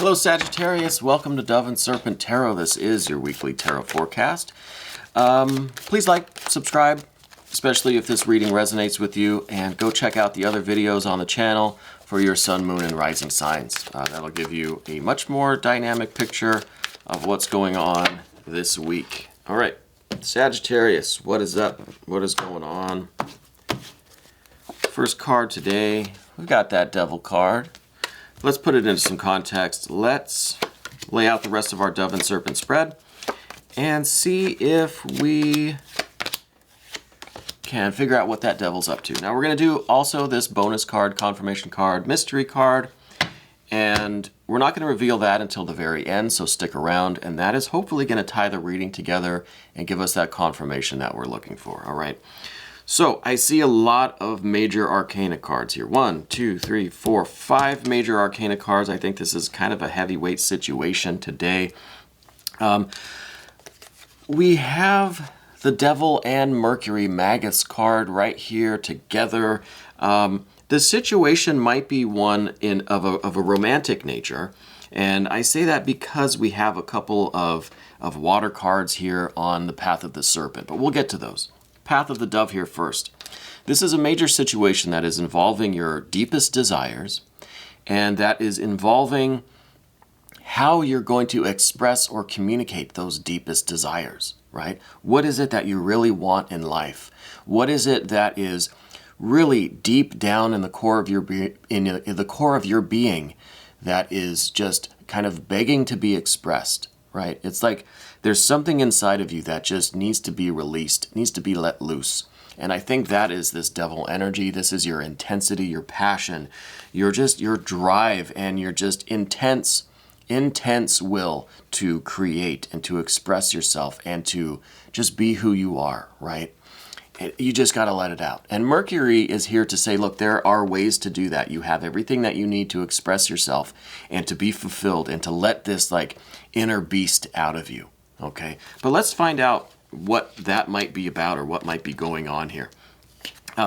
Hello Sagittarius, welcome to Dove and Serpent Tarot. This is your weekly tarot forecast. Please like, subscribe, especially if this reading resonates with you, and go check out the other videos on the channel for your sun, moon, and rising signs. That'll give you a much more dynamic picture of what's going on this week. All right, Sagittarius, what is up? What is going on? First card today, we got that Devil card. Let's put it into some context. Let's lay out the rest of our Dove and Serpent spread and see if we can figure out what that devil's up to. Now we're going to do also this bonus card, confirmation card, mystery card, and we're not going to reveal that until the very end, so stick around, and that is hopefully going to tie the reading together and give us that confirmation that we're looking for. All right. So I see a lot of major arcana cards here. 1, 2, 3, 4, 5 major arcana cards. I think this is kind of a heavyweight situation today. We have the Devil and Mercury Magus card right here together. The situation might be one of a romantic nature. And I say that because we have a couple of water cards here on the Path of the Serpent. But we'll get to those. Path of the Dove here first. This is a major situation that is involving your deepest desires, and that is involving how you're going to express or communicate those deepest desires, right? What is it that you really want in life? What is it that is really deep down in the core of your being that is just kind of begging to be expressed, right? It's like there's something inside of you that just needs to be released, needs to be let loose. And I think that is this devil energy. This is your intensity, your passion, your drive, and your just intense will to create and to express yourself and to just be who you are, right? You just got to let it out. And Mercury is here to say, look, there are ways to do that. You have everything that you need to express yourself and to be fulfilled and to let this like inner beast out of you. Okay, but let's find out what that might be about or what might be going on here.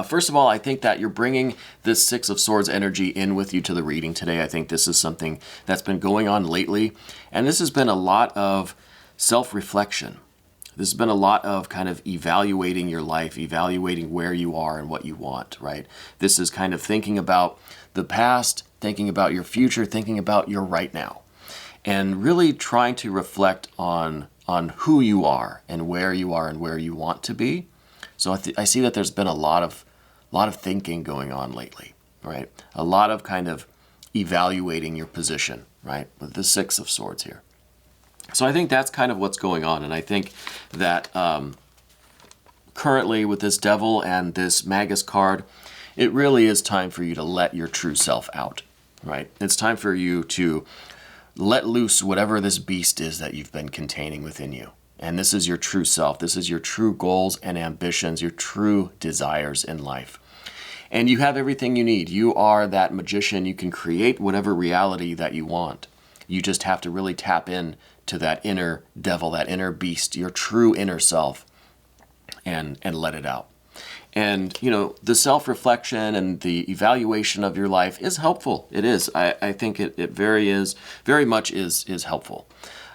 First of all, I think that you're bringing this Six of Swords energy in with you to the reading today. I think this is something that's been going on lately, and this has been a lot of self-reflection. This has been a lot of kind of evaluating your life, evaluating where you are and what you want, right? This is kind of thinking about the past, thinking about your future, thinking about your right now, and really trying to reflect on who you are and where you want to be. So I see that there's been a lot of thinking going on lately, right? A lot of kind of evaluating your position, right? With the Six of Swords here. So I think that's kind of what's going on. And I think that currently with this Devil and this Magus card, it really is time for you to let your true self out, right? It's time for you to let loose whatever this beast is that you've been containing within you. And this is your true self. This is your true goals and ambitions, your true desires in life. And you have everything you need. You are that magician. You can create whatever reality that you want. You just have to really tap in to that inner devil, that inner beast, your true inner self, and let it out. And, you know, the self-reflection and the evaluation of your life is helpful. It is. I think it very much is helpful.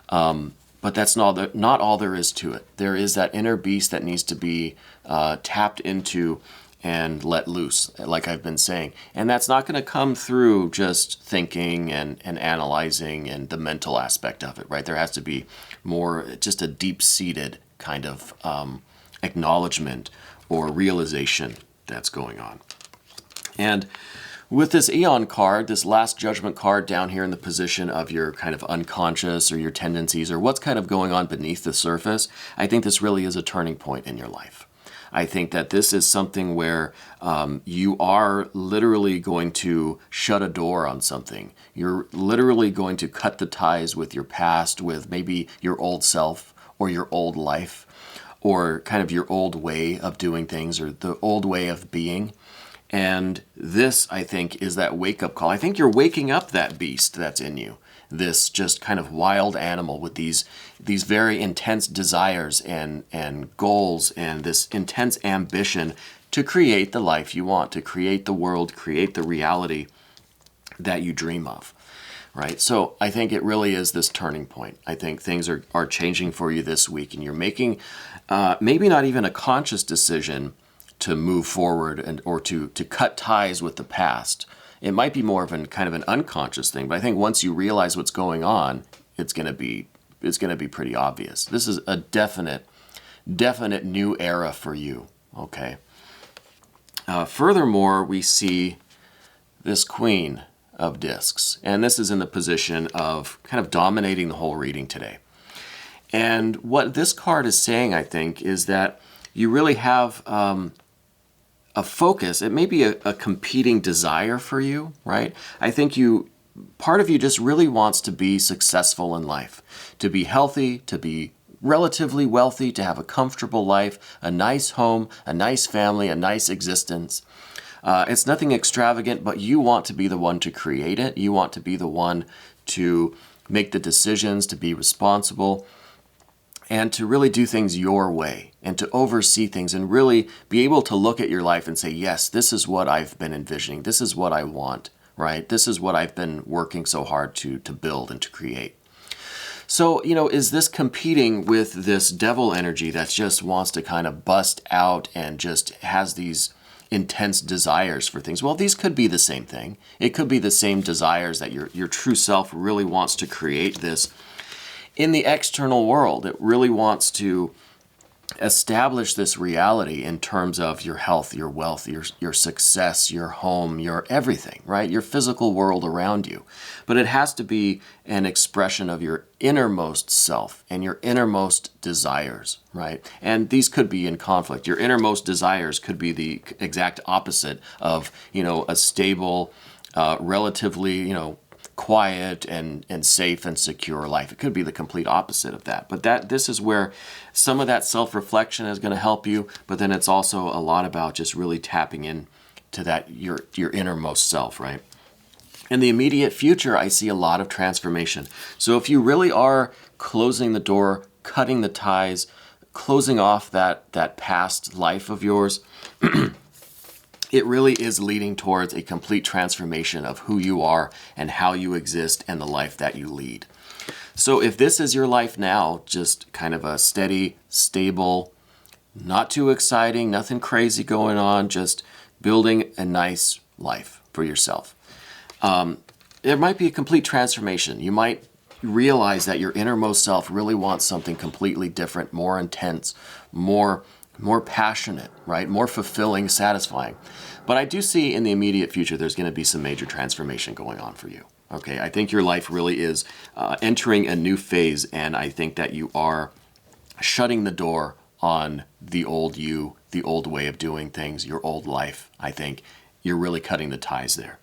But that's not all there is to it. There is that inner beast that needs to be tapped into and let loose, like I've been saying. And that's not going to come through just thinking and analyzing and the mental aspect of it, right? There has to be more just a deep-seated kind of acknowledgement or realization that's going on. And with this Eon card, this Last Judgment card down here in the position of your kind of unconscious or your tendencies or what's kind of going on beneath the surface, I think this really is a turning point in your life. I think that this is something where you are literally going to shut a door on something. You're literally going to cut the ties with your past, with maybe your old self or your old life, or kind of your old way of doing things or the old way of being. And this, I think, is that wake-up call. I think you're waking up that beast that's in you, this just kind of wild animal with these very intense desires and goals and this intense ambition to create the life you want, to create the world, create the reality that you dream of. right? So I think it really is this turning point. I think things are changing for you this week, and you're making maybe not even a conscious decision to move forward or to cut ties with the past. It might be more of kind of an unconscious thing, but I think once you realize what's going on, it's going to be pretty obvious. This is a definite new era for you. Okay. Furthermore, we see this Queen of Discs, and this is in the position of kind of dominating the whole reading today. And what this card is saying, I think, is that you really have a focus. It may be a competing desire for you, right? I think part of you just really wants to be successful in life, to be healthy, to be relatively wealthy, to have a comfortable life, a nice home, a nice family, a nice existence. It's nothing extravagant, but you want to be the one to create it. You want to be the one to make the decisions, to be responsible, and to really do things your way, and to oversee things, and really be able to look at your life and say, yes, this is what I've been envisioning. This is what I want, right? This is what I've been working so hard to build and to create. So, is this competing with this devil energy that just wants to kind of bust out and just has these intense desires for things? Well, these could be the same thing. It could be the same desires that your true self really wants to create this in the external world. It really wants to establish this reality in terms of your health, your wealth, your success, your home, your everything, right? Your physical world around you. But it has to be an expression of your innermost self and your innermost desires, right? And these could be in conflict. Your innermost desires could be the exact opposite of, a stable, relatively, quiet and safe and secure life. It could be the complete opposite of that. But this is where some of that self-reflection is going to help you, but then it's also a lot about just really tapping in to that your innermost self, right? In the immediate future, I see a lot of transformation. So if you really are closing the door, cutting the ties, closing off that past life of yours, it really is leading towards a complete transformation of who you are and how you exist and the life that you lead. So if this is your life now, just kind of a steady, stable, not too exciting, nothing crazy going on, just building a nice life for yourself. There might be a complete transformation. You might realize that your innermost self really wants something completely different, more intense, more passionate, right? More fulfilling, satisfying. But I do see in the immediate future there's going to be some major transformation going on for you. Okay, I think your life really is entering a new phase, and I think that you are shutting the door on the old you, the old way of doing things, your old life. I think you're really cutting the ties there.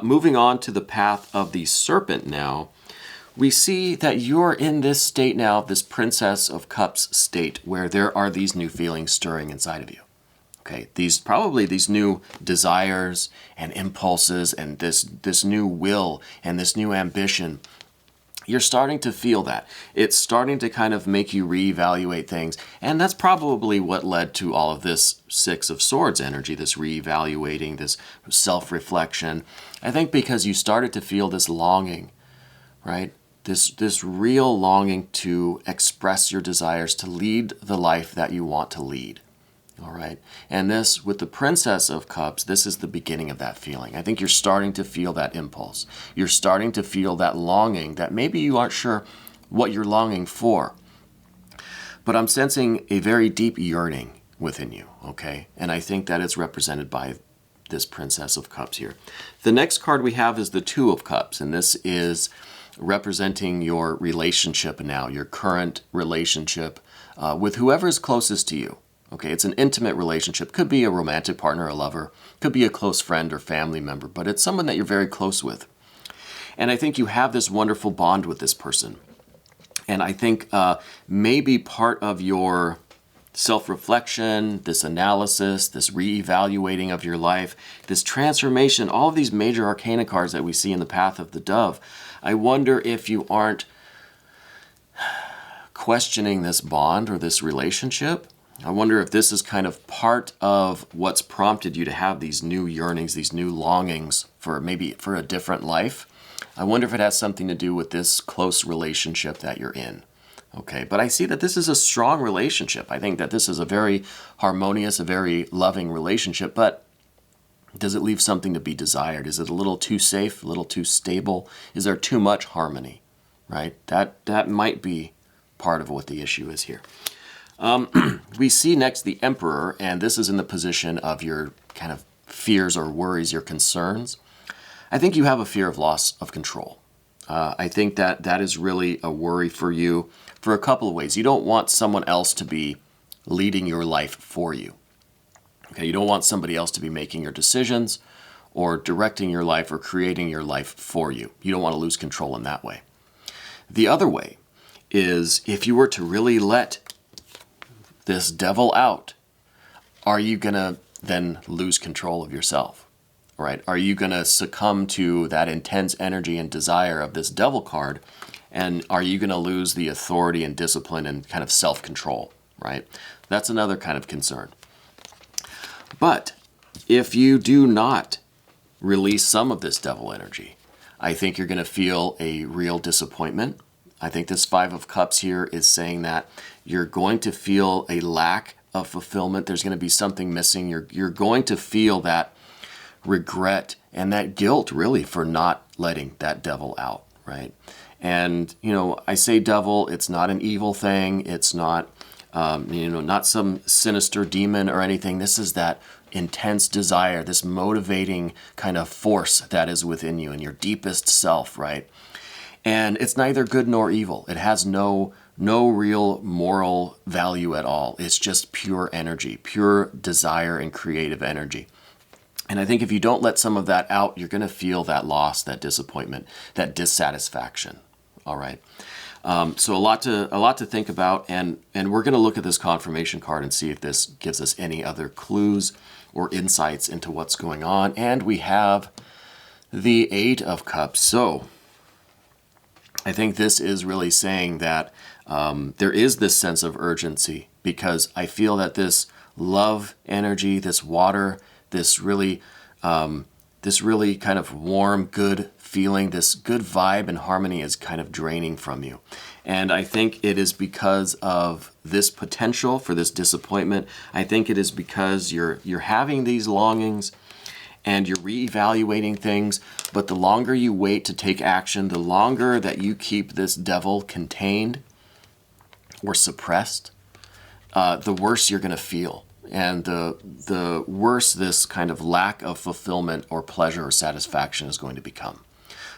Moving on to the path of the Serpent now, we see that you're in this state now, this Princess of Cups state, where there are these new feelings stirring inside of you. Okay, probably these new desires and impulses and this new will and this new ambition. You're starting to feel that. It's starting to kind of make you reevaluate things. And that's probably what led to all of this Six of Swords energy, this reevaluating, this self-reflection. I think because you started to feel this longing, right? This real longing to express your desires, to lead the life that you want to lead. All right. And this, with the Princess of Cups, this is the beginning of that feeling. I think you're starting to feel that impulse. You're starting to feel that longing that maybe you aren't sure what you're longing for. But I'm sensing a very deep yearning within you, okay? And I think that it's represented by this Princess of Cups here. The next card we have is the Two of Cups, and this is representing your relationship now, your current relationship with whoever is closest to you. Okay, it's an intimate relationship. Could be a romantic partner, a lover. Could be a close friend or family member, but it's someone that you're very close with. And I think you have this wonderful bond with this person. And I think maybe part of your self-reflection, this analysis, this reevaluating of your life, this transformation, all of these major arcana cards that we see in the Path of the Dove, I wonder if you aren't questioning this bond or this relationship. I wonder if this is kind of part of what's prompted you to have these new yearnings, these new longings for maybe for a different life. I wonder if it has something to do with this close relationship that you're in. Okay, but I see that this is a strong relationship. I think that this is a very harmonious, a very loving relationship, but does it leave something to be desired? Is it a little too safe, a little too stable? Is there too much harmony, right? That might be part of what the issue is here. We see next the Emperor, and this is in the position of your kind of fears or worries, your concerns. I think you have a fear of loss of control. I think that is really a worry for you for a couple of ways. You don't want someone else to be leading your life for you. Okay, you don't want somebody else to be making your decisions or directing your life or creating your life for you. You don't want to lose control in that way. The other way is if you were to really let this devil out, are you going to then lose control of yourself? Right? Are you going to succumb to that intense energy and desire of this devil card? And are you going to lose the authority and discipline and kind of self-control? Right? That's another kind of concern. But if you do not release some of this devil energy, I think you're going to feel a real disappointment. I think this Five of Cups here is saying that you're going to feel a lack of fulfillment. There's going to be something missing. You're going to feel that regret and that guilt really for not letting that devil out, right? And, I say devil, it's not an evil thing. It's not not some sinister demon or anything. This is that intense desire, this motivating kind of force that is within you and your deepest self, right? And it's neither good nor evil. It has no real moral value at all. It's just pure energy, pure desire and creative energy. And I think if you don't let some of that out, you're going to feel that loss, that disappointment, that dissatisfaction. All right. So a lot to think about, and we're going to look at this confirmation card and see if this gives us any other clues or insights into what's going on. And we have the Eight of Cups. So I think this is really saying that there is this sense of urgency, because I feel that this love energy, this water, this really kind of warm, good feeling, this good vibe and harmony is kind of draining from you. And I think it is because of this potential for this disappointment. I think it is because you're having these longings and you're reevaluating things, but the longer you wait to take action, the longer that you keep this devil contained or suppressed, the worse you're going to feel. And the worse this kind of lack of fulfillment or pleasure or satisfaction is going to become.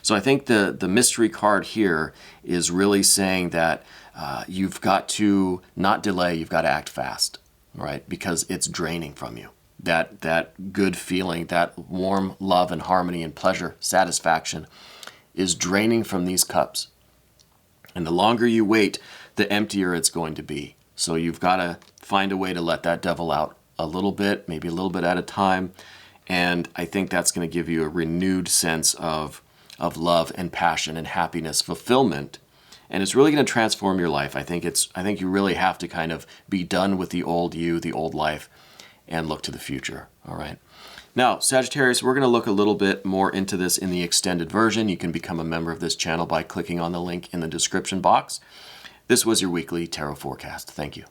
So I think the mystery card here is really saying that you've got to not delay, you've got to act fast, right? Because it's draining from you. That good feeling, that warm love and harmony and pleasure, satisfaction is draining from these cups. And the longer you wait, the emptier it's going to be. So you've got to find a way to let that devil out a little bit, maybe a little bit at a time. And I think that's going to give you a renewed sense of love and passion and happiness, fulfillment. And it's really going to transform your life. I think you really have to kind of be done with the old you, the old life, and look to the future. All right. Now, Sagittarius, we're going to look a little bit more into this in the extended version. You can become a member of this channel by clicking on the link in the description box. This was your weekly tarot forecast. Thank you.